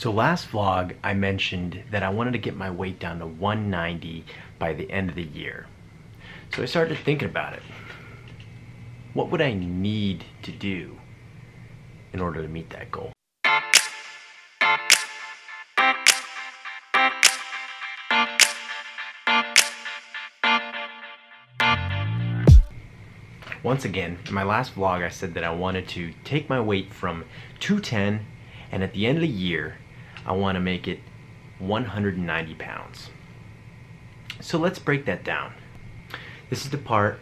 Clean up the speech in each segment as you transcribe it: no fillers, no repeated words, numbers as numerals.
So last vlog, I mentioned that I wanted to get my weight down to 190 by the end of the year. So I started thinking about it. What would I need to do in order to meet that goal? Once again, in my last vlog, I said that I wanted to take my weight from 210, and at the end of the year, I want to make it 190 pounds. So let's break that down. This is the part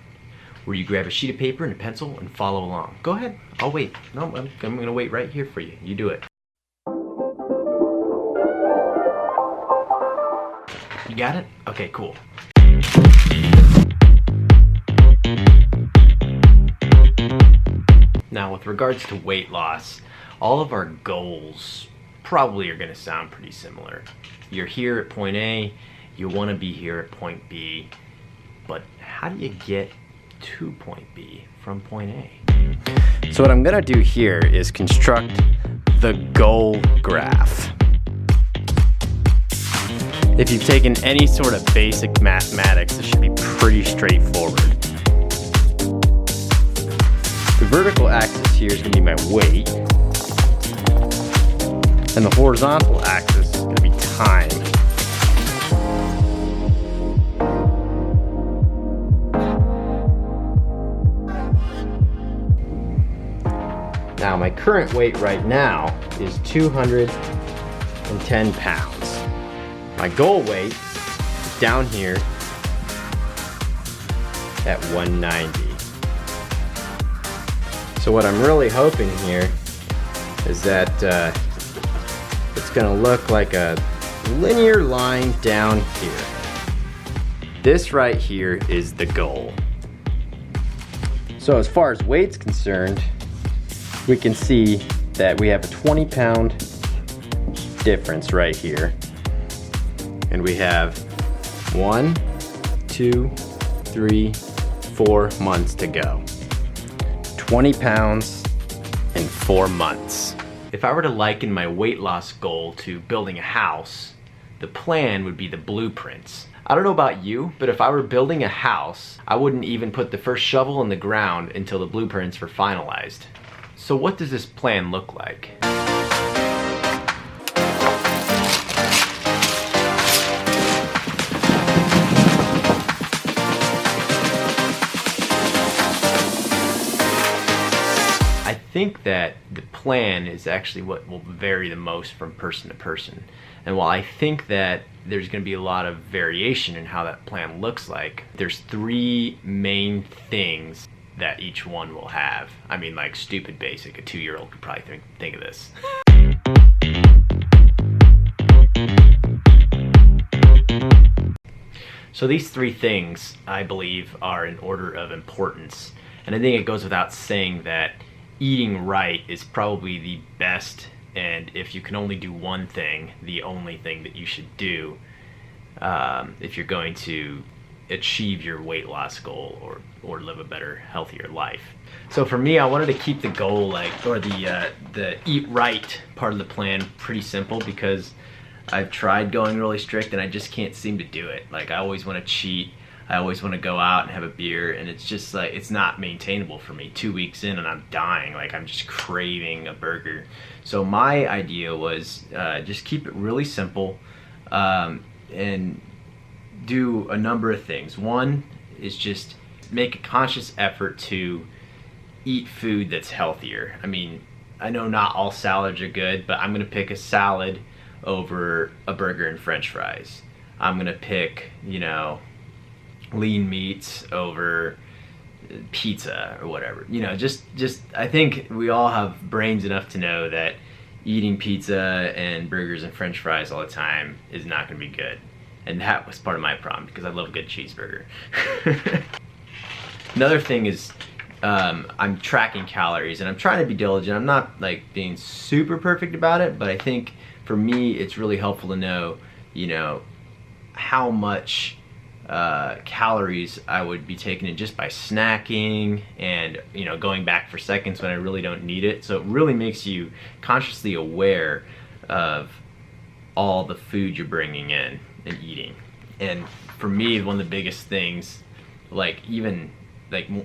where you grab a sheet of paper and a pencil and follow along. Go ahead, I'll wait. No, I'm gonna wait right here for you. You do it. You got it? Okay, cool. Now, with regards to weight loss, all of our goals probably are going to sound pretty similar. You're here at point A, you want to be here at point B, but how do you get to point B from point A? So what I'm going to do here is construct the goal graph. If you've taken any sort of basic mathematics, this should be pretty straightforward. The vertical axis here is going to be my weight, and the horizontal axis is going to be time. Now, my current weight right now is 210 pounds. My goal weight is down here at 190. So what I'm really hoping here is that it's gonna look like a linear line down here. This right here is the goal. So as far as weight's concerned, we can see that we have a 20-pound difference right here. And we have 1, 2, 3, 4 months to go. 20 pounds in 4 months. If I were to liken my weight loss goal to building a house, the plan would be the blueprints. I don't know about you, but if I were building a house, I wouldn't even put the first shovel in the ground until the blueprints were finalized. So what does this plan look like? I think that the plan is actually what will vary the most from person to person. And while I think that there's going to be a lot of variation in how that plan looks like, there's 3 main things that each one will have. I mean, like stupid basic, a 2-year-old could probably think of this. So these 3 things, I believe, are in order of importance. And I think it goes without saying that eating right is probably the best, and if you can only do one thing, the only thing that you should do if you're going to achieve your weight loss goal or live a better, healthier life. So for me, I wanted to keep the goal the eat right part of the plan pretty simple, because I've tried going really strict and I just can't seem to do it. Like, I always want to cheat. I always want to go out and have a beer, and it's just like, it's not maintainable for me. 2 weeks in and I'm dying, like I'm just craving a burger. So my idea was just keep it really simple and do a number of things. One is just make a conscious effort to eat food that's healthier. I mean, I know not all salads are good, but I'm gonna pick a salad over a burger and french fries. I'm gonna pick, you know, lean meats over pizza or whatever. You know, just I think we all have brains enough to know that eating pizza and burgers and french fries all the time is not going to be good. And that was part of my problem, because I love a good cheeseburger. Another thing is I'm tracking calories, and I'm trying to be diligent. I'm not like being super perfect about it, but I think for me it's really helpful to know, you know, how much calories I would be taking in just by snacking and, you know, going back for seconds when I really don't need it. So it really makes you consciously aware of all the food you're bringing in and eating. And for me, one of the biggest things,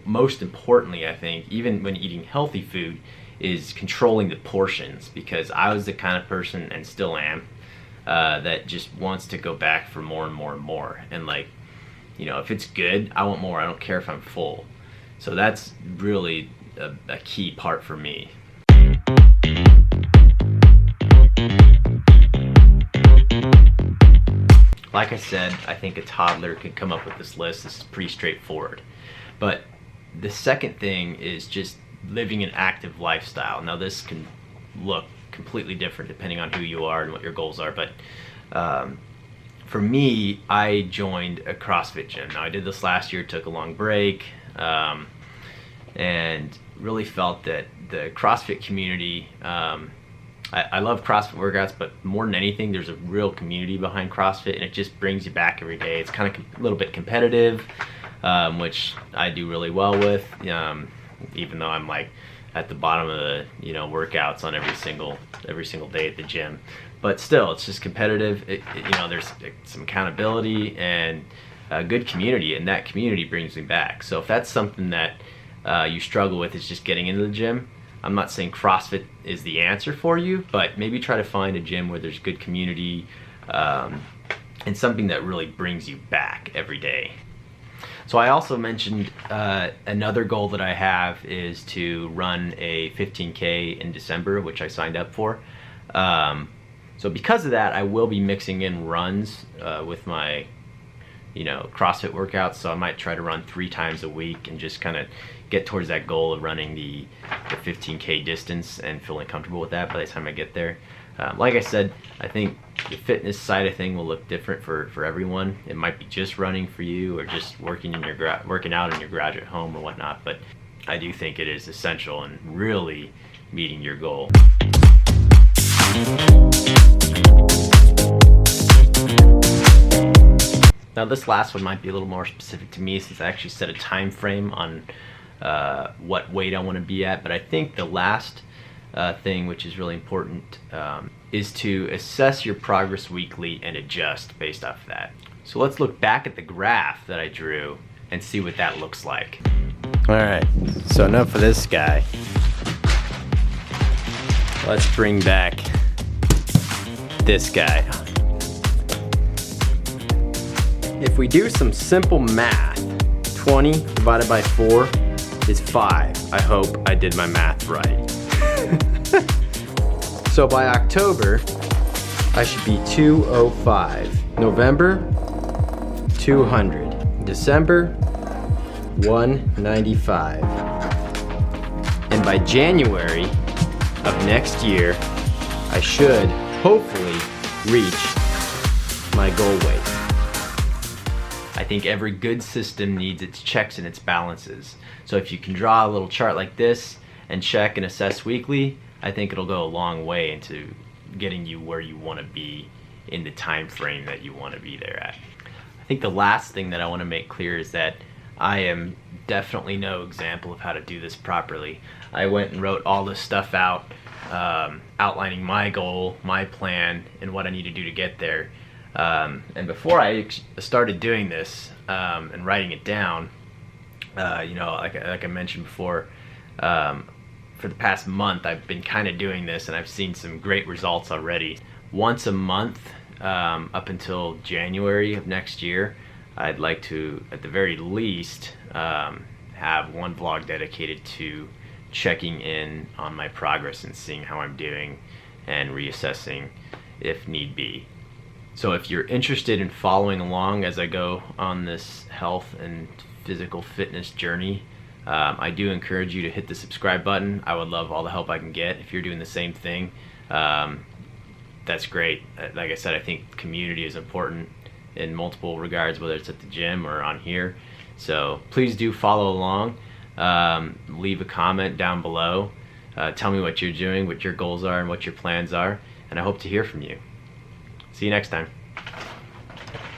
most importantly, I think, even when eating healthy food, is controlling the portions, because I was the kind of person, and still am, that just wants to go back for more and more and more. And if it's good, I want more. I don't care if I'm full. So that's really a key part for me. Like I said, I think a toddler could come up with this list. This is pretty straightforward. But the second thing is just living an active lifestyle. Now, this can look completely different depending on who you are and what your goals are. But for me, I joined a CrossFit gym. Now, I did this last year, took a long break, and really felt that the CrossFit community, I love CrossFit workouts, but more than anything, there's a real community behind CrossFit, and it just brings you back every day. It's kind of a little bit competitive, which I do really well with, even though I'm at the bottom of the workouts on every single day at the gym. But still, it's just competitive. There's some accountability and a good community, and that community brings me back. So if that's something that you struggle with, is just getting into the gym, I'm not saying CrossFit is the answer for you, but maybe try to find a gym where there's good community and something that really brings you back every day. So I also mentioned another goal that I have is to run a 15K in December, which I signed up for. So because of that, I will be mixing in runs with my CrossFit workouts. So I might try to run 3 times a week and just kind of get towards that goal of running the 15K distance and feeling comfortable with that by the time I get there. Like I said, I think the fitness side of thing will look different for everyone. It might be just running for you, or just working out in your garage at home or whatnot, but I do think it is essential in really meeting your goal. Now, this last one might be a little more specific to me, since I actually set a time frame on what weight I want to be at. But I think the last thing, which is really important, is to assess your progress weekly and adjust based off of that. So let's look back at the graph that I drew and see what that looks like. All right, so enough of this guy. Let's bring back this guy. If we do some simple math, 20 divided by 4 is 5. I hope I did my math right. So by October, I should be 205. November, 200. December, 195. And by January of next year, I should hopefully reach my goal weight. I think every good system needs its checks and its balances. So if you can draw a little chart like this and check and assess weekly, I think it'll go a long way into getting you where you want to be in the time frame that you want to be there at. I think the last thing that I want to make clear is that I am definitely no example of how to do this properly. I went and wrote all this stuff out, outlining my goal, my plan, and what I need to do to get there. And before I started doing this and writing it down, like I mentioned before, for the past month I've been kind of doing this, and I've seen some great results already. Once a month up until January of next year, I'd like to, at the very least, have one vlog dedicated to checking in on my progress and seeing how I'm doing and reassessing if need be. So if you're interested in following along as I go on this health and physical fitness journey, I do encourage you to hit the subscribe button. I would love all the help I can get. If you're doing the same thing, that's great. Like I said, I think community is important in multiple regards, whether it's at the gym or on here. So please do follow along. Leave a comment down below. Tell me what you're doing, what your goals are, and what your plans are, and I hope to hear from you. See you next time.